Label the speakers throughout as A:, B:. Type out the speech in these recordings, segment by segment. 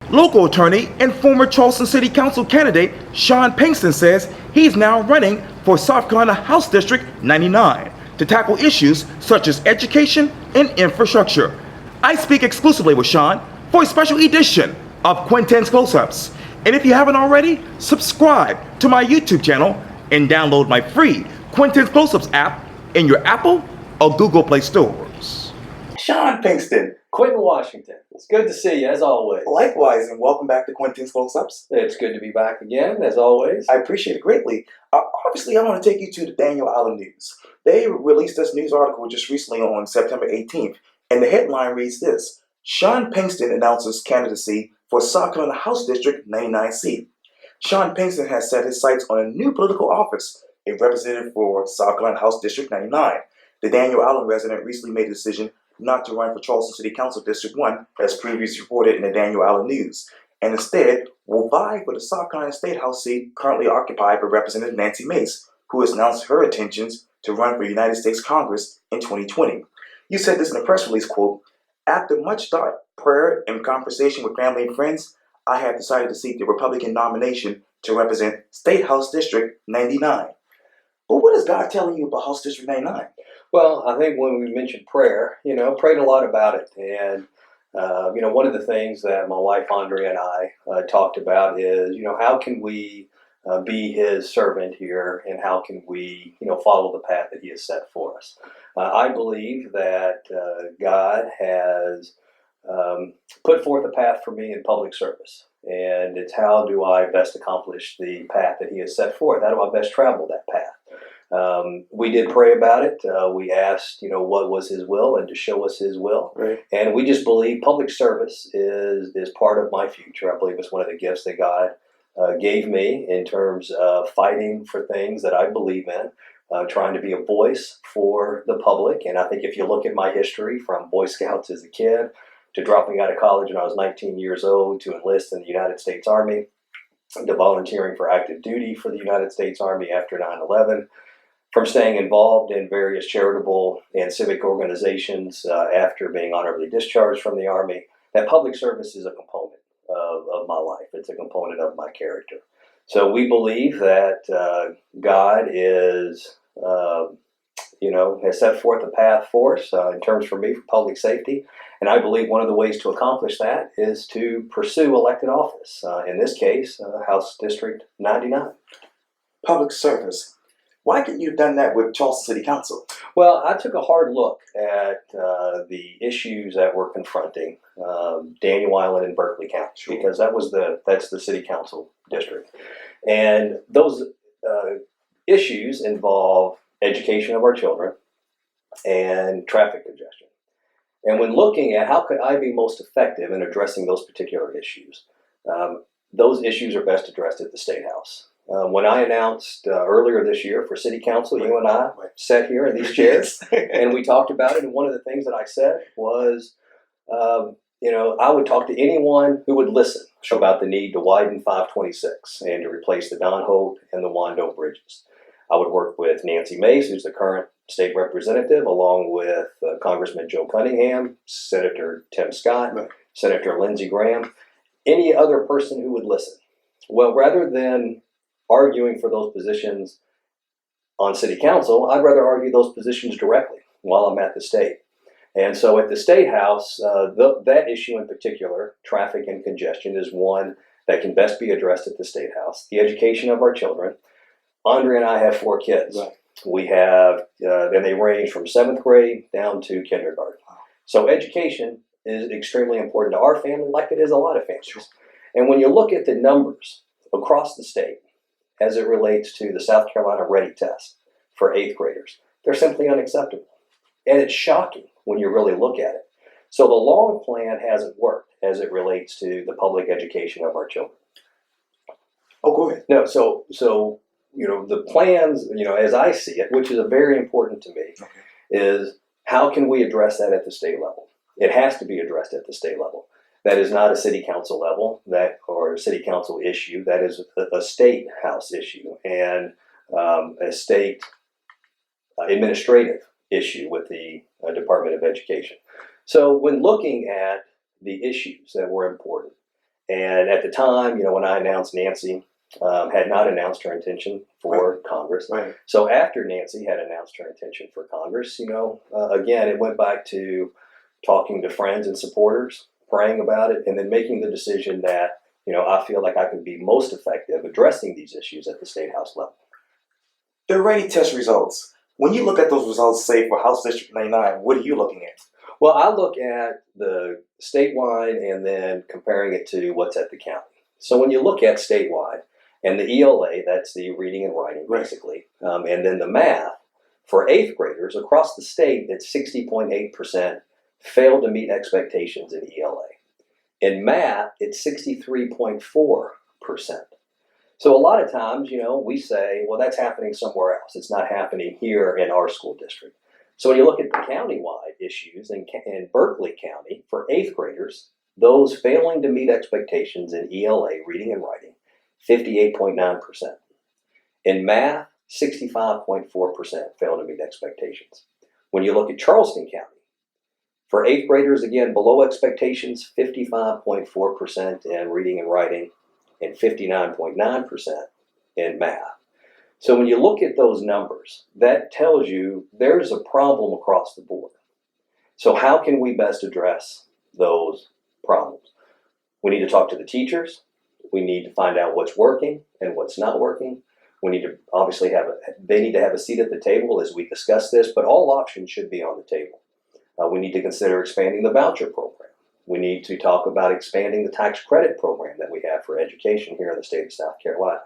A: Local attorney and former Charleston City Council candidate Shawn Pinkston says he's now running for South Carolina House District 99 to tackle issues such as education and infrastructure. I speak exclusively with Shawn for a special edition of Quintin's Close-Ups. And if you haven't already, subscribe to my YouTube channel and download my free Quintin's Close-Ups app in your Apple or Google Play stores. Shawn Pinkston.
B: Quintin, Washington. It's good to see you, as always.
A: Likewise, and welcome back to Quintin's Close-Ups.
B: It's good to be back again, as always.
A: I appreciate it greatly. Obviously, I want to take you to the Daniel Allen News. They released this news article just recently on September 18th, and the headline reads this: Shawn Pinkston announces candidacy for South Carolina House District 99 seat. Shawn Pinkston has set his sights on a new political office, a representative for South Carolina House District 99. The Daniel Allen resident recently made a decision not to run for Charleston City Council District 1, as previously reported in the Daniel Allen News, and instead will vie for the South Carolina State House seat currently occupied by Representative Nancy Mace, who has announced her intentions to run for United States Congress in 2020. You said this in a press release, quote, "After much thought, prayer, and conversation with family and friends, I have decided to seek the Republican nomination to represent State House District 99. But what is God telling you about House District 99?
B: Well, I think when we mentioned prayer, prayed a lot about it. And, one of the things that my wife, Andrea, and I talked about is, how can we be his servant here, and how can we, follow the path that he has set for us? I believe that God has put forth a path for me in public service. And it's how do I best accomplish the path that he has set forth? How do I best travel that path? We did pray about it. We asked, what was his will and to show us his will.
A: Right.
B: And we just believe public service is part of my future. I believe it's one of the gifts that God gave me in terms of fighting for things that I believe in, trying to be a voice for the public. And I think if you look at my history from Boy Scouts as a kid to dropping out of college when I was 19 years old, to enlist in the United States Army, to volunteering for active duty for the United States Army after 9/11, from staying involved in various charitable and civic organizations after being honorably discharged from the Army, that public service is a component of my life. It's a component of my character. So we believe that God is, has set forth a path for us in terms for me for public safety. And I believe one of the ways to accomplish that is to pursue elected office. In this case, House District 99.
A: Public service. Why couldn't you have done that with Charleston City Council?
B: Well, I took a hard look at the issues that we're confronting Daniel Island and Berkeley County,
A: Sure.
B: because that's the city council district, and those issues involve education of our children and traffic congestion. And when looking at how could I be most effective in addressing those particular issues, those issues are best addressed at the State House. When I announced earlier this year for City Council, you and I sat here in these chairs and we talked about it. And one of the things that I said was, I would talk to anyone who would listen about the need to widen 526 and to replace the Don Holt and the Wando bridges. I would work with Nancy Mace, who's the current state representative, along with Congressman Joe Cunningham, Senator Tim Scott,
A: Right.
B: Senator Lindsey Graham, any other person who would listen. Well, rather than arguing for those positions on city council, I'd rather argue those positions directly while I'm at the state. And so at the State House, that issue in particular, traffic and congestion, is one that can best be addressed at the State House. The education of our children. Andrea and I have 4 kids.
A: Right.
B: We have, and they range from 7th grade down to kindergarten. So education is extremely important to our family, like it is a lot of families.
A: Sure.
B: And when you look at the numbers across the state, as it relates to the South Carolina Ready test for 8th graders, they're simply unacceptable. And it's shocking when you really look at it. So the long plan hasn't worked as it relates to the public education of our children.
A: Oh, go ahead.
B: No, so the plans, as I see it, which is very important to me,
A: Okay.
B: is how can we address that at the state level? It has to be addressed at the state level. That is not a city council level or a city council issue. That is a state house issue and a state administrative issue with the Department of Education. So when looking at the issues that were important, And at the time, when I announced Nancy had not announced her intention for Congress.
A: Right.
B: So after Nancy had announced her intention for Congress, again, it went back to talking to friends and supporters, praying about it, and then making the decision that, I feel like I could be most effective addressing these issues at the State House level.
A: The ready test results. When you look at those results, say for House District 99, what are you looking at?
B: Well, I look at the statewide and then comparing it to what's at the county. So when you look at statewide, and the ELA, that's the reading and writing, basically, and then the math, for 8th graders across the state, it's 60.8% failed to meet expectations in ELA. In math, it's 63.4%. So a lot of times, we say, well, that's happening somewhere else. It's not happening here in our school district. So when you look at the countywide issues in Berkeley County for 8th graders, those failing to meet expectations in ELA, reading and writing, 58.9%. In math, 65.4% fail to meet expectations. When you look at Charleston County, for 8th graders, again, below expectations, 55.4% in reading and writing and 59.9% in math. So when you look at those numbers, that tells you there's a problem across the board. So how can we best address those problems? We need to talk to the teachers. We need to find out what's working and what's not working. We need to obviously they need to have a seat at the table as we discuss this, but all options should be on the table. We need to consider expanding the voucher program. We need to talk about expanding the tax credit program that we have for education here in the state of South Carolina.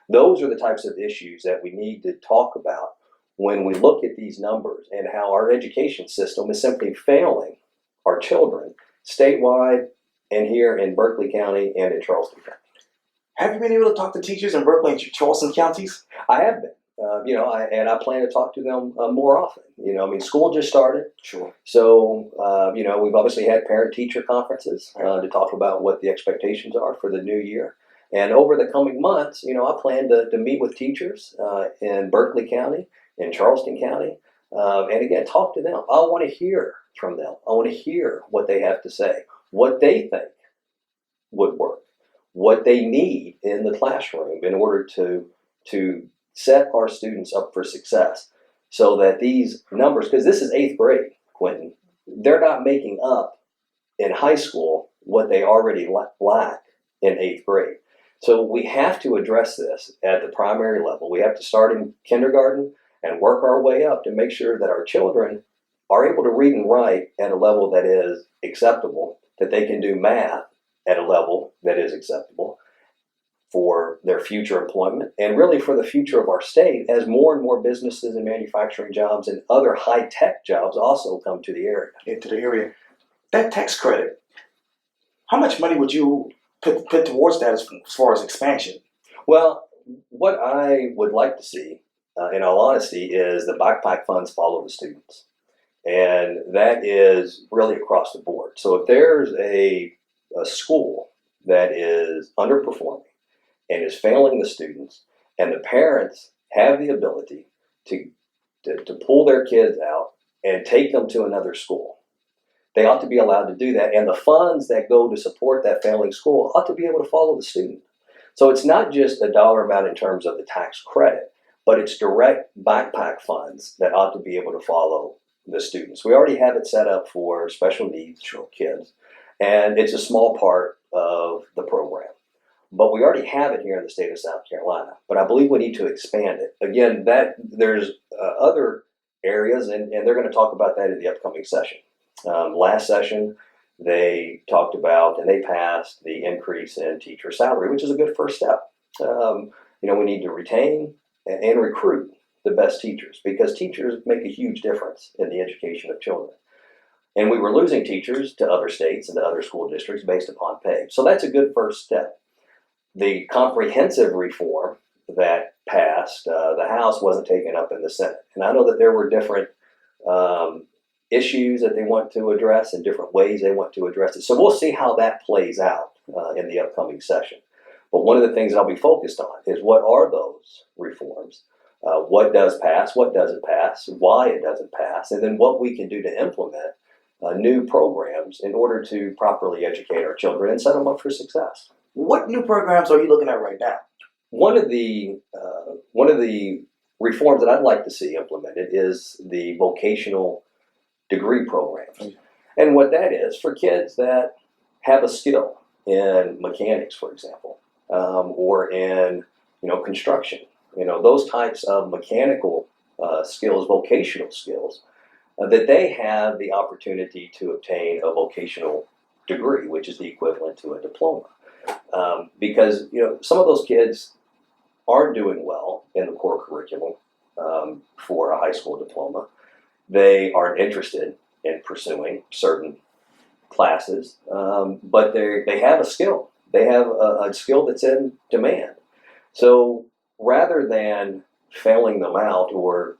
B: Those are the types of issues that we need to talk about when we look at these numbers and how our education system is simply failing our children statewide and here in Berkeley County and in Charleston County.
A: Have you been able to talk to teachers in Berkeley and Charleston counties?
B: I have been. I plan to talk to them more often. School just started.
A: Sure.
B: So, we've obviously had parent-teacher conferences to talk about what the expectations are for the new year. And over the coming months, I plan to meet with teachers in Berkeley County, in Charleston County, and again, talk to them. I want to hear from them. I want to hear what they have to say, what they think would work, what they need in the classroom in order to set our students up for success so that these numbers, because this is 8th grade, Quintin, they're not making up in high school what they already lack in 8th grade. So we have to address this at the primary level. We have to start in kindergarten and work our way up to make sure that our children are able to read and write at a level that is acceptable, that they can do math at a level that is acceptable for their future employment and really for the future of our state as more and more businesses and manufacturing jobs and other high-tech jobs also come to the area.
A: Into the area. That tax credit, how much money would you put towards that as far as expansion?
B: Well, what I would like to see, in all honesty, is the backpack funds follow the students. And that is really across the board. So if there's a school that is underperforming and is failing the students, and the parents have the ability to pull their kids out and take them to another school, they ought to be allowed to do that. And the funds that go to support that failing school ought to be able to follow the student. So it's not just a dollar amount in terms of the tax credit, but it's direct backpack funds that ought to be able to follow the students. We already have it set up for special needs kids, and it's a small part of the program. But we already have it here in the state of South Carolina. But I believe we need to expand it. Again, there's other areas, and they're going to talk about that in the upcoming session. Last session, they talked about and they passed the increase in teacher salary, which is a good first step. We need to retain and recruit the best teachers because teachers make a huge difference in the education of children. And we were losing teachers to other states and to other school districts based upon pay. So that's a good first step. The comprehensive reform that passed the House wasn't taken up in the Senate. And I know that there were different issues that they want to address and different ways they want to address it. So we'll see how that plays out in the upcoming session. But one of the things I'll be focused on is what are those reforms? What does pass? What doesn't pass? Why it doesn't pass? And then what we can do to implement new programs in order to properly educate our children and set them up for success.
A: What new programs are you looking at right now?
B: One of the reforms that I'd like to see implemented is the vocational degree programs. And what that is for kids that have a skill in mechanics, for example, or in construction, those types of mechanical skills, vocational skills, that they have the opportunity to obtain a vocational degree, which is the equivalent to a diploma. Because some of those kids aren't doing well in the core curriculum for a high school diploma. They aren't interested in pursuing certain classes, but they have a skill. They have a skill that's in demand. So rather than failing them out, or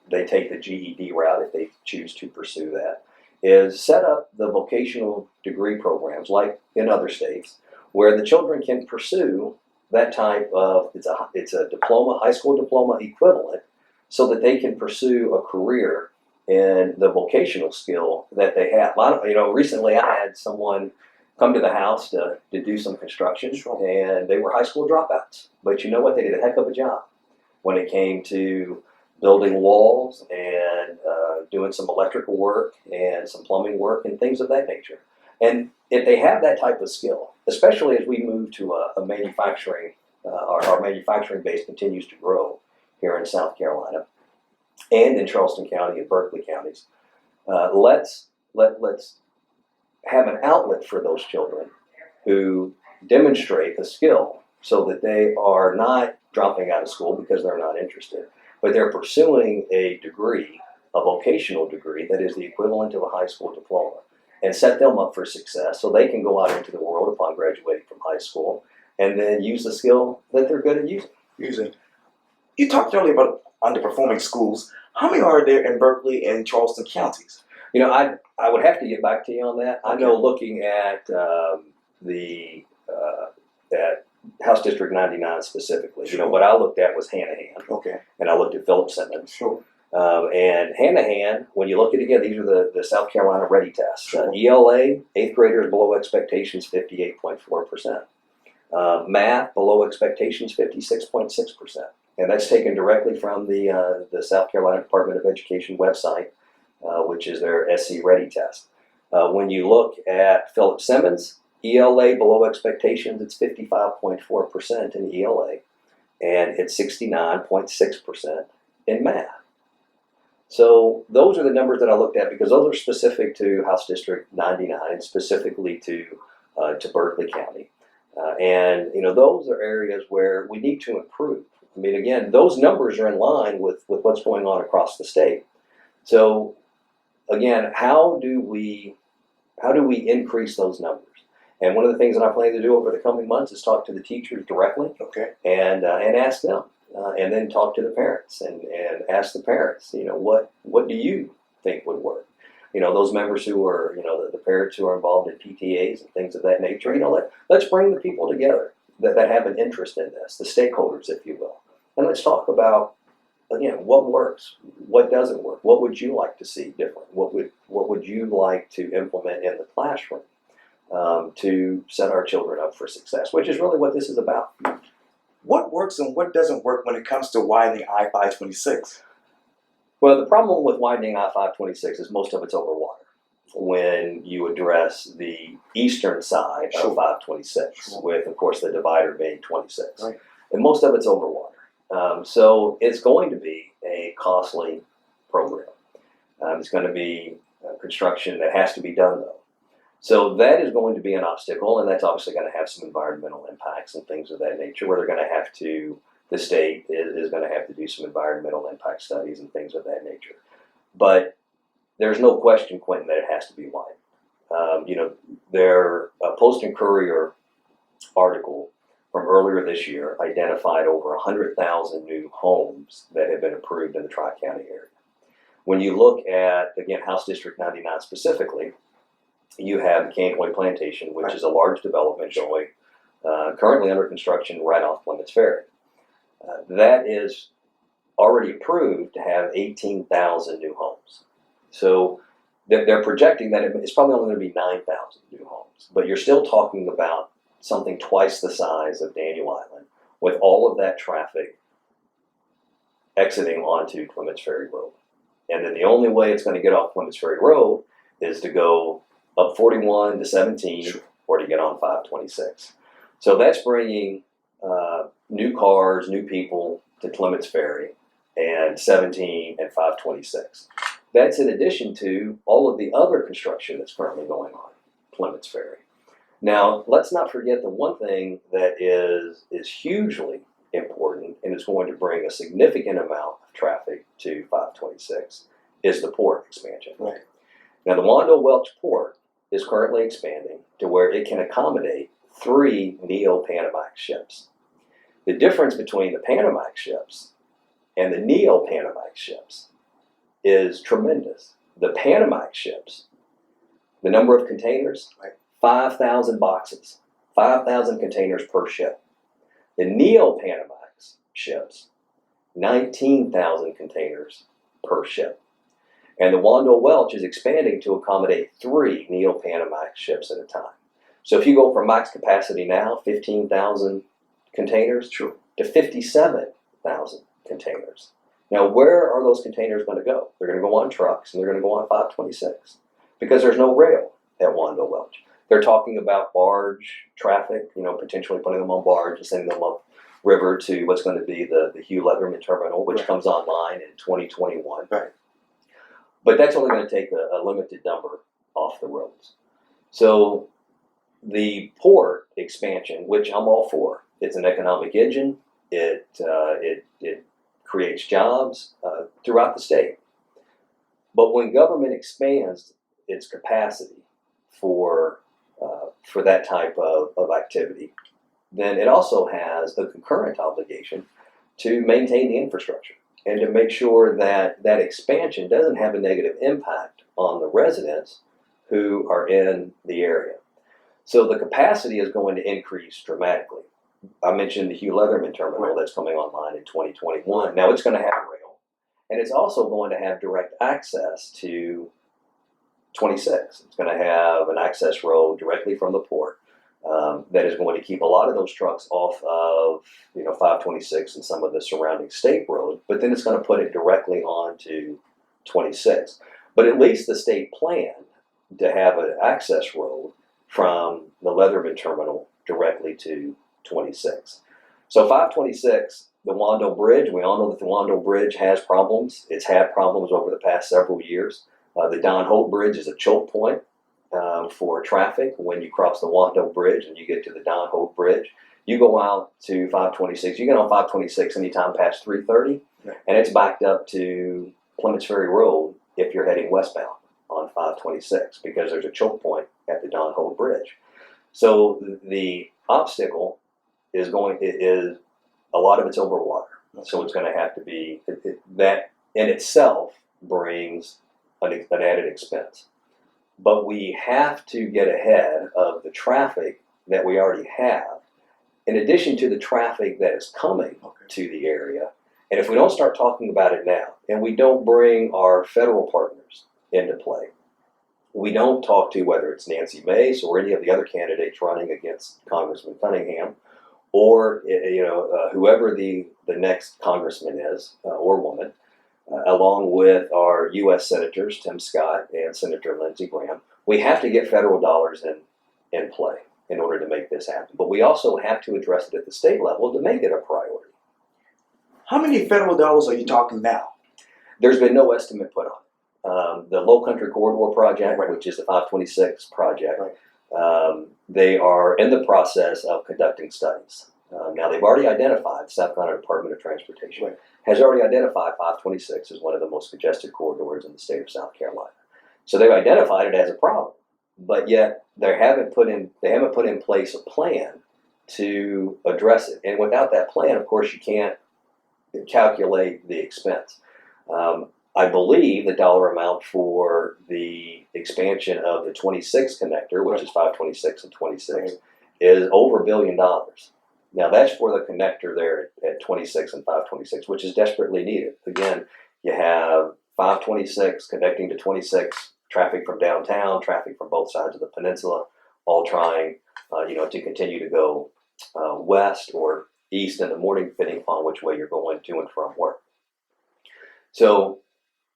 B: they take the GED route if they choose to pursue that, is set up the vocational degree programs like in other states where the children can pursue that type of, it's a diploma, high school diploma equivalent, so that they can pursue a career in the vocational skill that they have. Recently I had someone come to the house to do some construction, and they were high school dropouts. But you know what? They did a heck of a job when it came to building walls and doing some electrical work and some plumbing work and things of that nature. And if they have that type of skill, especially as we move to a manufacturing, our manufacturing base continues to grow here in South Carolina and in Charleston County and Berkeley counties, let's have an outlet for those children who demonstrate a skill so that they are not dropping out of school because they're not interested, but they're pursuing a degree, a vocational degree that is the equivalent of a high school diploma, and set them up for success so they can go out into the world upon graduating from high school and then use the skill that they're good at using.
A: You talked earlier about underperforming schools. How many are there in Berkeley and Charleston counties?
B: I would have to get back to you on that. Okay. I know looking at at House District 99 specifically,
A: sure.
B: What I looked at was Hanahan.
A: Okay.
B: And I looked at Philip Simmons.
A: Sure.
B: And Hanahan, when you look at it again, these are the South Carolina ready tests.
A: Sure.
B: ELA, 8th graders below expectations, 58.4%. Math, below expectations, 56.6%. And that's taken directly from the South Carolina Department of Education website, which is their SC Ready test. When you look at Philip Simmons, ELA below expectations, it's 55.4% in ELA, and it's 69.6% in math. So those are the numbers that I looked at because those are specific to House District 99 and specifically to Berkeley County. And those are areas where we need to improve. I mean, again, those numbers are in line with what's going on across the state. So again, how do we increase those numbers? And one of the things that I plan to do over the coming months is talk to the teachers directly,
A: okay,
B: and ask them, and then talk to the parents and ask the parents, what do you think would work? Those members who are, the parents who are involved in PTAs and things of that nature. Let's bring the people together that have an interest in this, the stakeholders, if you will, and let's talk about, again, what works, what doesn't work, what would you like to see different, what would you like to implement in the classroom to set our children up for success, which is really what this is about.
A: What works and what doesn't work when it comes to widening I-526?
B: Well, the problem with widening I-526 is most of it's over water when you address the eastern side
A: sure.
B: of 526, sure. with, of course, the divider being 26.
A: Right.
B: And most of it's over water. So it's going to be a costly program. It's going to be construction that has to be done, though. So that is going to be an obstacle, and that's obviously going to have some environmental impacts and things of that nature, where they're going to have to, the state is going to have to do some environmental impact studies and things of that nature. But there's no question, Quintin, that it has to be widened. Their Post and Courier article from earlier this year identified over 100,000 new homes that have been approved in the Tri-County area. When you look at, again, House District 99 specifically, you have Caneway Plantation, which is a large development going, currently under construction right off Plymouth Ferry. That is already approved to have 18,000 new homes. So they're projecting that it's probably only going to be 9,000 new homes, but you're still talking about something twice the size of Daniel Island with all of that traffic exiting onto Clements Ferry Road. And then the only way it's going to get off Clements Ferry Road is to go up 41 to 17 or to get on 526. So that's bringing new cars, new people to Clements Ferry and 17 and 526. That's in addition to all of the other construction that's currently going on Clements Ferry. Now, let's not forget the one thing that is hugely important and is going to bring a significant amount of traffic to 526 is the port expansion.
A: Right.
B: Now, the Wando Welch Port is currently expanding to where it can accommodate 3 Neo-Panamax ships. The difference between the Panamax ships and the Neo-Panamax ships is tremendous. The Panamax ships, the number of containers, 5,000 boxes, 5,000 containers per ship. The Neo-Panamax ships, 19,000 containers per ship. And the Wando Welch is expanding to accommodate 3 Neo-Panamax ships at a time. So if you go from max capacity now, 15,000 containers, to 57,000 containers. Now, where are those containers going to go? They're going to go on trucks and they're going to go on 526 because there's no rail at Wando Welch. They're talking about barge traffic, potentially putting them on barge and sending them up river to what's going to be the Hugh Leatherman terminal, which comes online in 2021.
A: Right.
B: But that's only going to take a limited number off the roads. So the port expansion, which I'm all for, it's an economic engine. It creates jobs throughout the state. But when government expands its capacity for that type of activity, then it also has a concurrent obligation to maintain the infrastructure and to make sure that that expansion doesn't have a negative impact on the residents who are in the area. So the capacity is going to increase dramatically. I mentioned the Hugh Leatherman terminal that's coming online in 2021. Now it's going to have rail, and it's also going to have direct access to 26. It's going to have an access road directly from the port that is going to keep a lot of those trucks off of 526 and some of the surrounding state road, but then it's going to put it directly onto 26. But at least the state planned to have an access road from the Leatherman terminal directly to 26. So 526, the Wando Bridge, we all know that the Wando Bridge has problems. It's had problems over the past several years. The Don Hope Bridge is a choke point for traffic when you cross the Wando Bridge and you get to the Don Hope Bridge. You go out to 526, you get on 526 anytime past 3:30, and it's backed up to Clements Ferry Road if you're heading westbound on 526 because there's a choke point at the Don Hope Bridge. So the obstacle is a lot of it's over water. So it's going to have to be, that in itself brings an added expense. But we have to get ahead of the traffic that we already have, in addition to the traffic that is coming to the area. And if we don't start talking about it now, and we don't bring our federal partners into play, we don't talk to whether it's Nancy Mace or any of the other candidates running against Congressman Cunningham, or whoever the next congressman is or woman, along with our U.S. senators Tim Scott and Senator Lindsey Graham, we have to get federal dollars in play in order to make this happen. But we also have to address it at the state level to make it a priority.
A: How many federal dollars are you talking now?
B: There's been no estimate put on it. The Low Country Corridor Project, which is the 526 project, they are in the process of conducting studies. Now, they've already identified, the South Carolina Department of Transportation has already identified 526 as one of the most congested corridors in the state of South Carolina. So they've identified it as a problem, but yet they haven't put in place a plan to address it. And without that plan, of course, you can't calculate the expense. I believe the dollar amount for the expansion of the 26 connector, which is 526 and 26, is over $1 billion. Now that's for the connector there at 26 and 526, which is desperately needed. Again, you have 526 connecting to 26 traffic from downtown, traffic from both sides of the peninsula, all trying, to continue to go west or east in the morning, depending upon which way you're going to and from work. So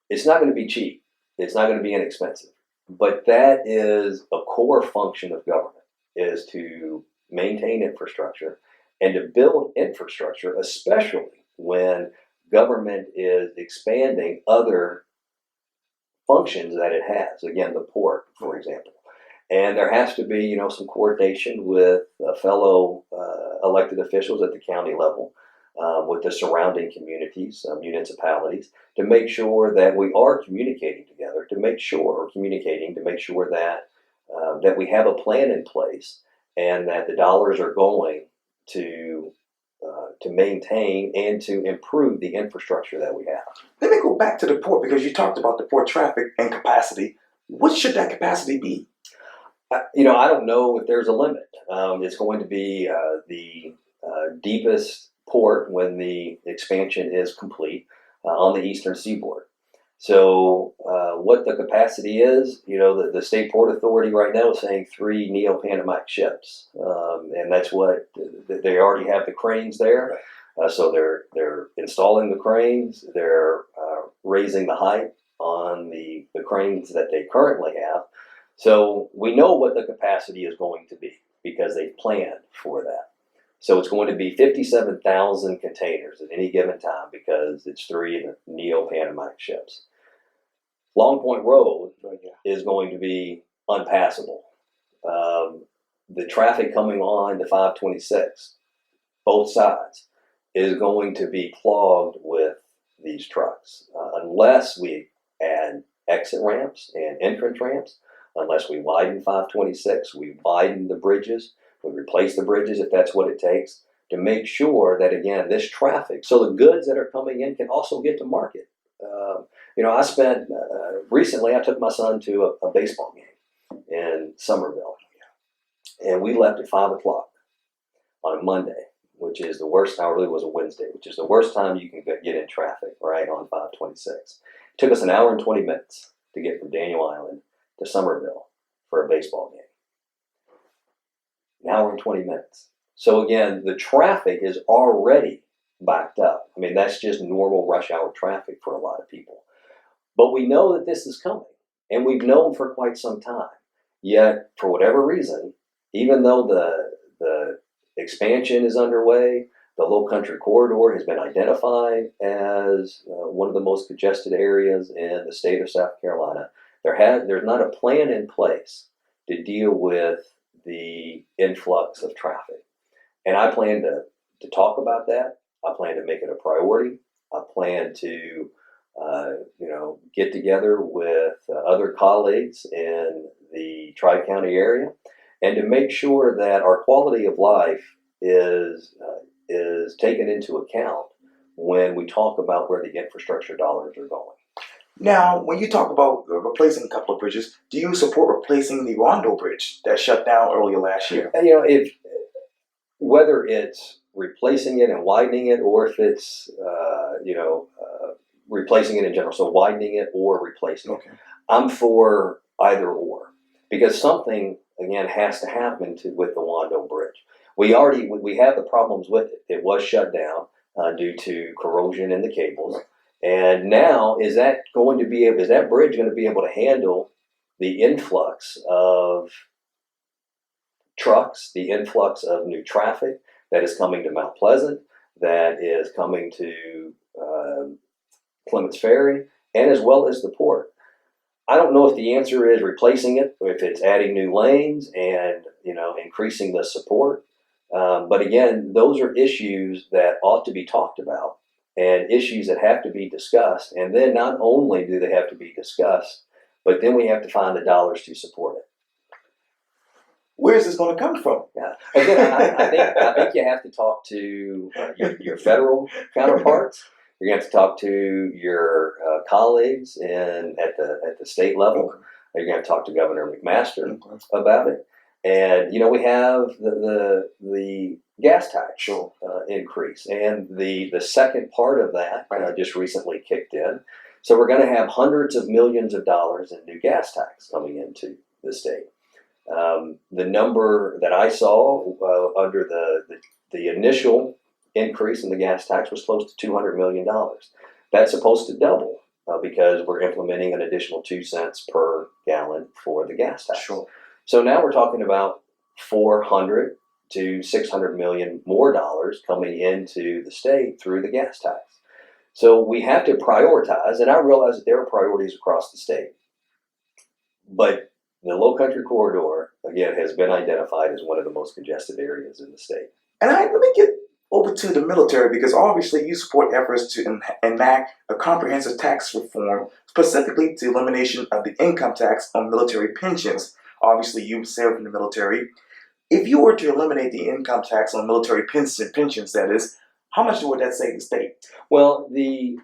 B: it's not going to be cheap. It's not going to be inexpensive. But that is a core function of government, is to maintain infrastructure and to build infrastructure, especially when government is expanding other functions that it has. Again, the port, for example. And there has to be, some coordination with fellow elected officials at the county level, with the surrounding communities, municipalities, to make sure that we are communicating together, to make sure that that we have a plan in place, and that the dollars are going to maintain and to improve the infrastructure that we have.
A: Let me go back to the port, because you talked about the port traffic and capacity. What should that capacity be?
B: I don't know if there's a limit. It's going to be the deepest port when the expansion is complete on the eastern seaboard. So what the capacity is, the state port authority right now is saying 3 Neo-Panamax ships, and that's what they already have the cranes there. So they're installing the cranes. They're raising the height on the cranes that they currently have. So we know what the capacity is going to be because they've planned for that. So it's going to be 57,000 containers at any given time because it's 3 Neo-Panamax ships. Long Point Road is going to be unpassable. The traffic coming on to 526, both sides, is going to be clogged with these trucks unless we add exit ramps and entrance ramps. Unless we widen 526, we widen the bridges, we replace the bridges if that's what it takes, to make sure that, again, this traffic, so the goods that are coming in can also get to market. I spent, recently I took my son to a baseball game in Somerville, and we left at 5 o'clock on a Monday, which is the worst time, really was a Wednesday, which is the worst time you can get in traffic, right, on 526. It took us an hour and 20 minutes to get from Daniel Island to Somerville for a baseball game. An hour and 20 minutes. So again, the traffic is already backed up. I mean, that's just normal rush hour traffic for a lot of people. But we know that this is coming, and we've known for quite some time. Yet, for whatever reason, even though the expansion is underway, the Low Country Corridor has been identified as one of the most congested areas in the state of South Carolina, there's not a plan in place to deal with the influx of traffic. And I plan to talk about that. I plan to make it a priority. I plan to get together with other colleagues in the Tri-County area and to make sure that our quality of life is taken into account when we talk about where the infrastructure dollars are going.
A: Now, when you talk about replacing a couple of bridges, do you support replacing the Rondo Bridge that shut down earlier last year?
B: And, whether it's replacing it and widening it, or if it's replacing it in general, so widening it or replacing it, I'm for either or, because something again has to happen with the Rondo Bridge. We have the problems with it. It was shut down due to corrosion in the cables. And now, is that bridge going to be able to handle the influx of trucks, the influx of new traffic that is coming to Mount Pleasant, that is coming to Clements Ferry, and as well as the port? I don't know if the answer is replacing it, or if it's adding new lanes and increasing the support. But again, those are issues that ought to be talked about, and issues that have to be discussed. And then not only do they have to be discussed, but then we have to find the dollars to support it.
A: Where is this going to come from?
B: Yeah. Again, I think you have to talk to your federal counterparts. You're going to have to talk to your colleagues at the state level. You're going to talk to Governor McMaster about it. And we have the gas tax increase, and the second part of that just recently kicked in. So we're going to have hundreds of millions of dollars in new gas tax coming into the state. The number that I saw under the initial increase in the gas tax was close to $200 million. That's supposed to double because we're implementing an additional 2 cents per gallon for the gas tax.
A: Sure.
B: So now we're talking about 400 to 600 million more dollars coming into the state through the gas tax. So we have to prioritize, and I realize that there are priorities across the state, but the Low Country Corridor, again, has been identified as one of the most congested areas in the state.
A: And let me get over to the military, because obviously you support efforts to enact a comprehensive tax reform, specifically the elimination of the income tax on military pensions. Obviously, you served in the military. If you were to eliminate the income tax on military pensions, that is, how much would that save the state?
B: Well, the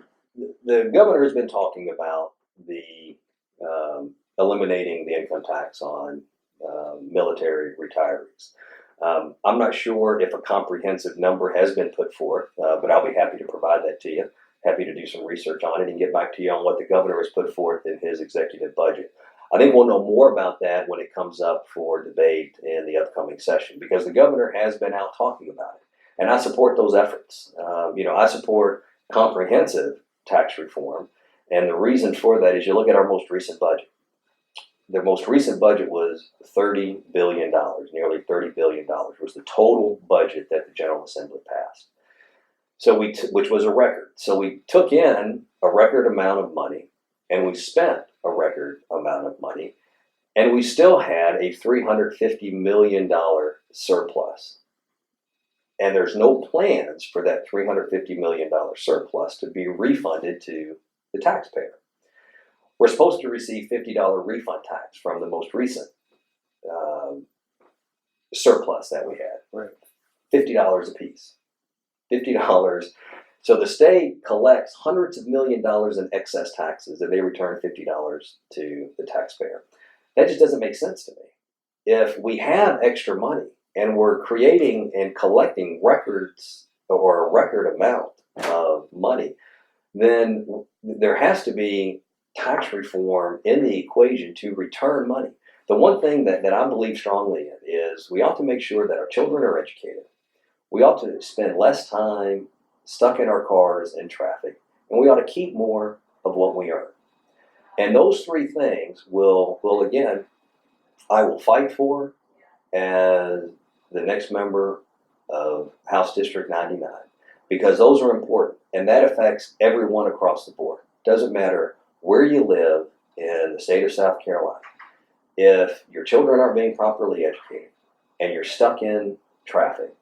B: governor has been talking about the eliminating the income tax on military retirees. I'm not sure if a comprehensive number has been put forth, but I'll be happy to provide that to you. Happy to do some research on it and get back to you on what the governor has put forth in his executive budget. I think we'll know more about that when it comes up for debate in the upcoming session, because the governor has been out talking about it. And I support those efforts. I support comprehensive tax reform. And the reason for that is you look at our most recent budget. The most recent budget was $30 billion, nearly $30 billion was the total budget that the General Assembly passed. So which was a record. So we took in a record amount of money, and we spent a record amount of money, and we still had a $350 million surplus. And there's no plans for that $350 million surplus to be refunded to the taxpayer. We're supposed to receive $50 refund tax from the most recent surplus that we had.
A: Right.
B: $50 a piece. $50. So the state collects hundreds of millions of dollars in excess taxes, and they return $50 to the taxpayer. That just doesn't make sense to me. If we have extra money and we're creating and collecting records or a record amount of money, then there has to be tax reform in the equation to return money. The one thing that I believe strongly in is we ought to make sure that our children are educated. We ought to spend less time stuck in our cars in traffic, and we ought to keep more of what we earn. And those three things will again, I will fight for as the next member of House District 99, because those are important, and that affects everyone across the board. Doesn't matter where you live in the state of South Carolina. If your children aren't being properly educated and you're stuck in traffic,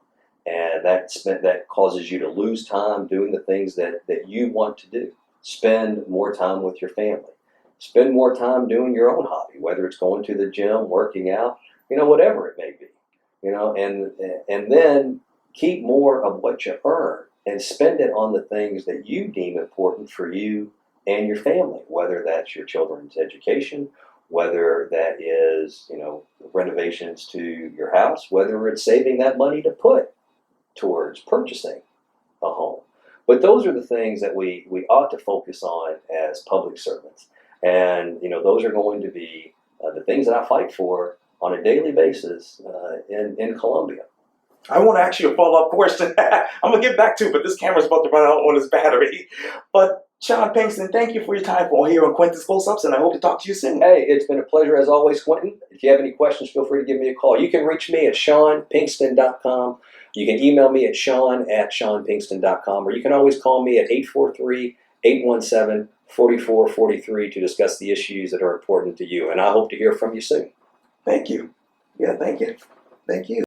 B: and that causes you to lose time doing the things that you want to do, spend more time with your family, spend more time doing your own hobby, whether it's going to the gym, working out, whatever it may be, and then keep more of what you earn and spend it on the things that you deem important for you and your family, whether that's your children's education, whether that is, renovations to your house, whether it's saving that money to put towards purchasing a home. But those are the things that we ought to focus on as public servants. And, those are going to be the things that I fight for on a daily basis in Columbia.
A: I want to ask you a follow-up question. I'm going to get back to it, but this camera's about to run out on its battery. But Shawn Pinkston, thank you for your time here on Quintin's Close-Ups, and I hope to talk to you soon.
B: Hey, it's been a pleasure as always, Quintin. If you have any questions, feel free to give me a call. You can reach me at ShawnPinkston.com. You can email me at Shawn@ShawnPinkston.com, or you can always call me at 843-817-4443 to discuss the issues that are important to you. And I hope to hear from you soon.
A: Thank you. Yeah, thank you. Thank you.